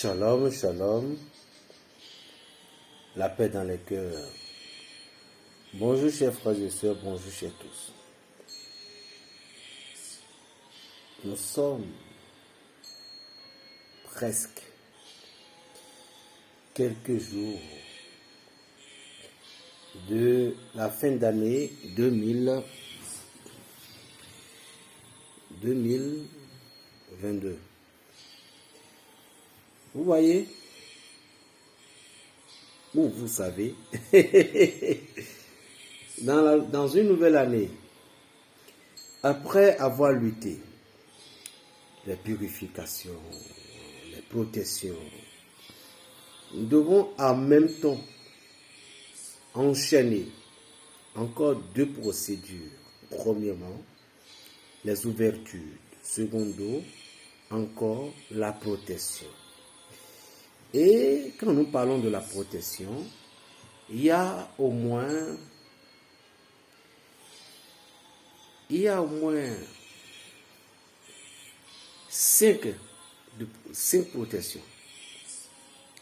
Shalom, shalom, la paix dans les cœurs. Bonjour chers frères et sœurs, bonjour chers tous. Nous sommes presque quelques jours de la fin d'année 2022. Vous voyez, ou vous savez, dans une nouvelle année, après avoir lutté, les purifications, les protections, nous devons en même temps enchaîner encore deux procédures. Premièrement, les ouvertures. Secondo, encore la protection. Et quand nous parlons de la protection, il y a au moins 5 protections.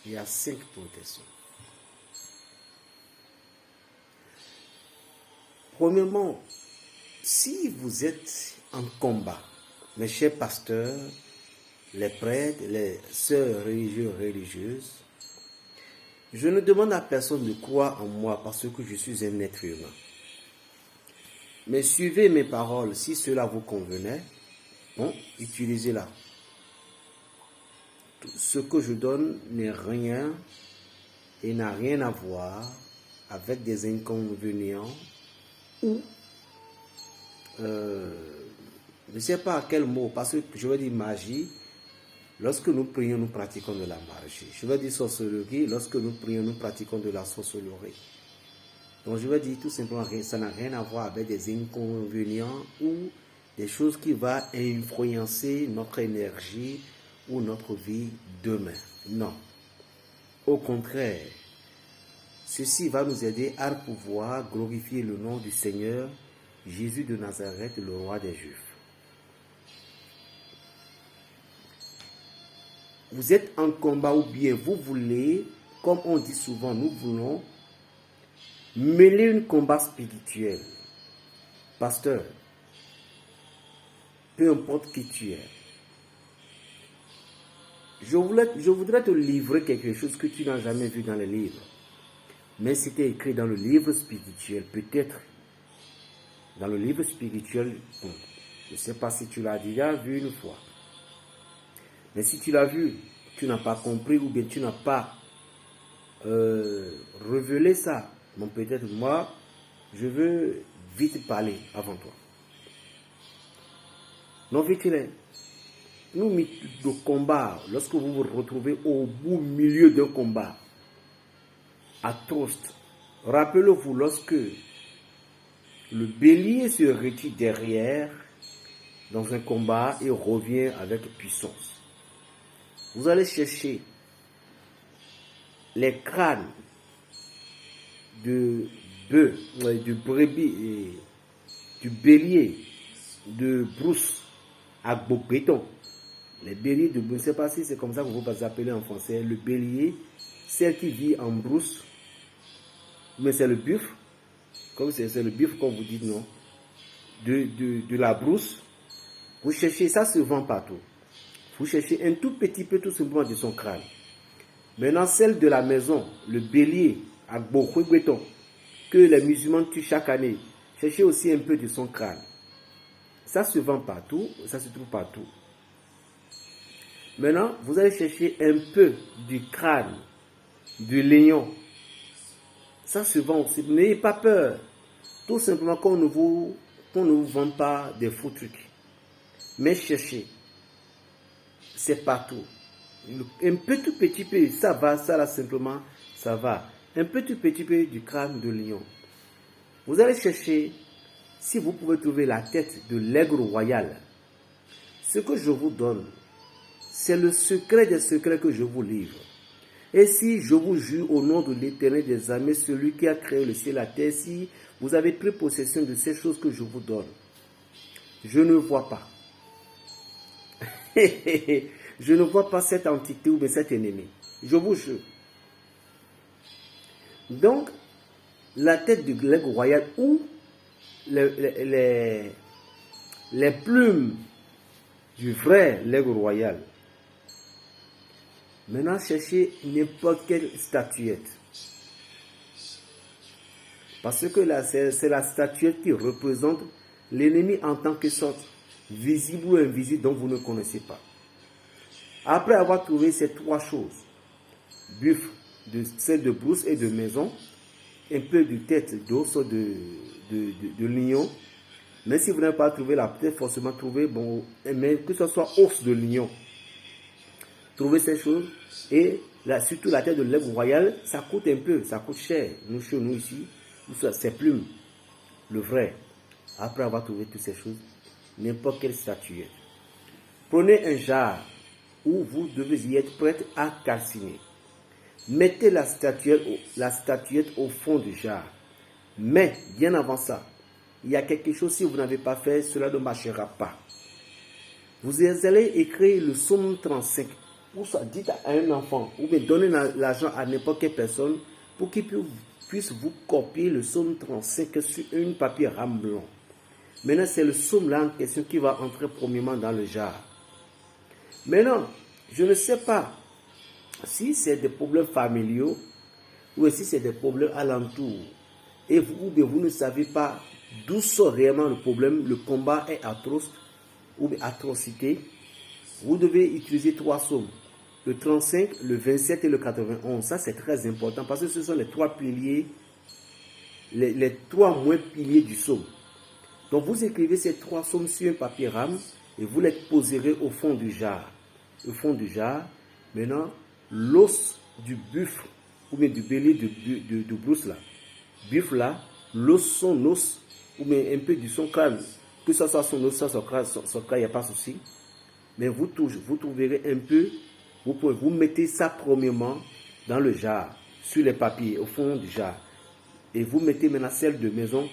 Il y a 5 protections. Premièrement, si vous êtes en combat, mes chers pasteurs, les prêtres, les sœurs religieuses, je ne demande à personne de croire en moi parce que je suis un être humain. Mais suivez mes paroles si cela vous convenait. Bon, utilisez-la. Ce que je donne n'est rien et n'a rien à voir avec des inconvénients ou je ne sais pas à quel mot, parce que je vais dire magie. Lorsque nous prions, nous pratiquons de la magie. Je vais dire sorcellerie. Lorsque nous prions, nous pratiquons de la sorcellerie. Donc je vais dire tout simplement que ça n'a rien à voir avec des inconvénients ou des choses qui vont influencer notre énergie ou notre vie demain. Non. Au contraire, ceci va nous aider à pouvoir glorifier le nom du Seigneur Jésus de Nazareth, le roi des Juifs. Vous êtes en combat ou bien vous voulez, comme on dit souvent, nous voulons mêler un combat spirituel. Pasteur, peu importe qui tu es, je voudrais te livrer quelque chose que tu n'as jamais vu dans les livres. Mais c'était écrit dans le livre spirituel, peut-être. Dans le livre spirituel, bon, je ne sais pas si tu l'as déjà vu une fois. Mais si tu l'as vu, tu n'as pas compris ou bien tu n'as pas révélé ça. Bon, peut-être moi, je veux vite parler avant toi. Non, vite, nous, le combat, lorsque vous vous retrouvez au milieu d'un combat atroce, rappelez-vous lorsque le bélier se retire derrière dans un combat et revient avec puissance. Vous allez chercher les crânes de bœuf, du brebis et du bélier de brousse à Bobéton. Les béliers de brousse, je ne sais pas si c'est comme ça que vous vous appelez en français. Le bélier, celle qui vit en brousse, mais c'est le buffle, comme c'est le buffle comme vous dites, non, de la brousse. Vous cherchez, ça se vend partout. Vous cherchez un tout petit peu tout simplement de son crâne. Maintenant, celle de la maison, le bélier à Bobéton, que les musulmans tuent chaque année, cherchez aussi un peu de son crâne. Ça se vend partout, ça se trouve partout. Maintenant, vous allez chercher un peu du crâne du lion. Ça se vend aussi. N'ayez pas peur. Tout simplement qu'on ne vous vend pas des faux trucs. Mais cherchez. C'est partout. Un petit peu, ça va, ça là simplement, ça va. Un petit peu du crâne de lion. Vous allez chercher, si vous pouvez trouver la tête de l'aigle royal. Ce que je vous donne, c'est le secret des secrets que je vous livre. Et si je vous jure au nom de l'Éternel des armées, celui qui a créé le ciel et la terre, si vous avez pris possession de ces choses que je vous donne, je ne vois pas. Je ne vois pas cette entité ou bien cet ennemi. Je vous jure. Donc, la tête du l'aigle royal ou les plumes du vrai l'aigle royal. Maintenant, cherchez n'importe quelle statuette. Parce que là, c'est la statuette qui représente l'ennemi en tant que sorte, visible ou invisible, dont vous ne connaissez pas. Après avoir trouvé ces trois choses, buffle, celle de brousse et de maison, un peu de tête d'os de lion, mais si vous n'avez pas trouvé la tête, forcément trouver, bon, mais que ce soit os de lion, trouvez ces choses, et là, surtout la tête de l'aigle royal, ça coûte un peu, ça coûte cher, nous chez nous ici, c'est plumes, le vrai. Après avoir trouvé toutes ces choses, n'importe quelle statuette. Prenez un jar où vous devez y être prête à calciner. Mettez la statuette au fond du jar. Mais, bien avant ça, il y a quelque chose, si vous n'avez pas fait, cela ne marchera pas. Vous allez écrire le psaume 35. Ou soit dites à un enfant, ou bien donnez l'argent à n'importe quelle personne pour qu'il puisse vous copier le psaume 35 sur un papier rame blanc. Maintenant, c'est le psaume là en question qui va entrer premièrement dans le jar. Maintenant, je ne sais pas si c'est des problèmes familiaux ou si c'est des problèmes alentours. Et vous ne savez pas d'où sort réellement le problème, le combat est atroce ou atrocité. Vous devez utiliser trois psaumes, le 35, le 27 et le 91. Ça, c'est très important parce que ce sont les trois piliers, les trois moins piliers du psaume. Donc, vous écrivez ces trois psaumes sur un papier rame et vous les poserez au fond du jar. Au fond du jar, maintenant, l'os du buffle ou bien du bélier de brousse là, buffle là, l'os, son os, ou bien un peu du son crâne, que ce soit son os, son crâne, il n'y a pas de souci. Mais vous trouverez un peu, vous mettez ça premièrement dans le jar, sur les papiers, au fond du jar. Et vous mettez maintenant celle de maison,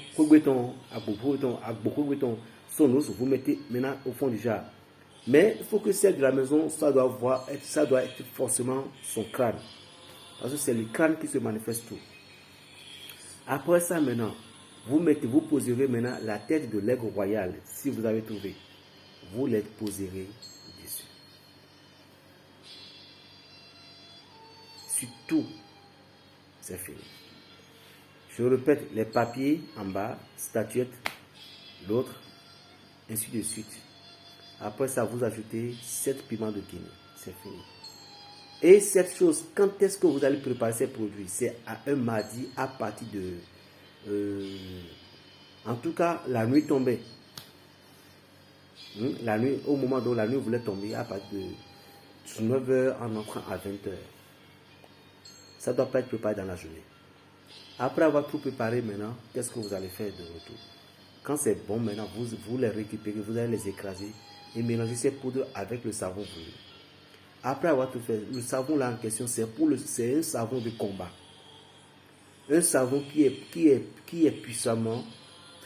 son os, vous mettez maintenant au fond du jar. Mais il faut que celle de la maison, ça doit être forcément son crâne. Parce que c'est le crâne qui se manifeste tout. Après ça maintenant, vous poserez maintenant la tête de l'aigle royal, si vous avez trouvé. Vous les poserez dessus. Sur tout, c'est fini. Je répète, les papiers en bas, statuette, l'autre, ainsi de suite. Après ça, vous ajoutez 7 piments de Guinée. C'est fini. Et cette chose, quand est-ce que vous allez préparer ces produits? C'est à un mardi à partir de... en tout cas, la nuit tombée. La nuit, au moment où la nuit voulait tomber, à partir de 9h en entrant à 20h. Ça ne doit pas être préparé dans la journée. Après avoir tout préparé maintenant, qu'est-ce que vous allez faire de retour? Quand c'est bon, maintenant, vous les récupérez, vous allez les écraser et mélanger ces poudres avec le savon brûlé. Après avoir tout fait, le savon là en question, c'est un savon de combat. Un savon qui est puissamment,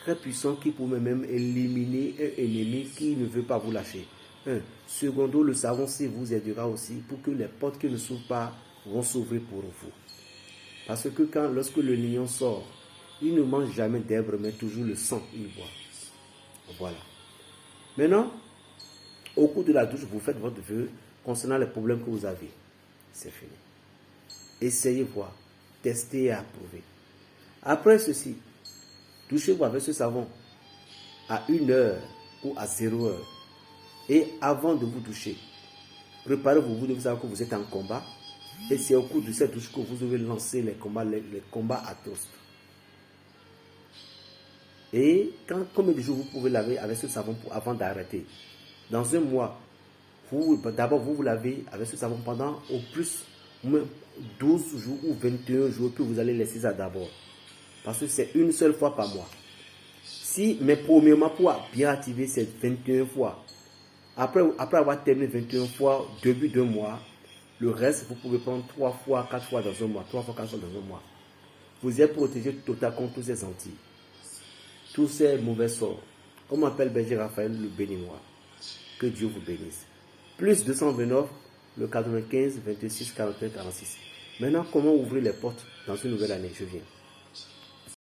très puissant, qui peut même éliminer un ennemi qui ne veut pas vous lâcher. Secondo, le savon vous aidera aussi pour que les portes qui ne s'ouvrent pas vont s'ouvrir pour vous. Parce que lorsque le lion sort, il ne mange jamais d'herbe, mais toujours le sang, il boit. Voilà. Maintenant, au cours de la douche, vous faites votre vœu concernant les problèmes que vous avez. C'est fini. Essayez voir, testez et approuvez. Après ceci, douchez-vous avec ce savon à 1h ou à 0h. Et avant de vous doucher, préparez-vous, vous devez savoir que vous êtes en combat. Et c'est au cours de cette douche que vous devez lancer les combats atroces. Et combien de jours vous pouvez laver avec ce savon avant d'arrêter? Dans un mois, d'abord vous lavez avec ce savon pendant au plus 12 jours ou 21 jours que vous allez laisser ça d'abord. Parce que c'est une seule fois par mois. Mais premièrement, pour bien activer ces 21 fois, après avoir terminé 21 fois, début d'un mois, le reste, vous pouvez prendre 3 fois, 4 fois dans un mois. 3 fois, 4 fois dans un mois. Vous êtes protégé total contre tous ces Antilles. Tous ces mauvais sorts. On m'appelle Berger Raphaël le béninois. Que Dieu vous bénisse. plus 229, le 95, 26, 41, 46. Maintenant, comment ouvrir les portes dans une nouvelle année? Je viens.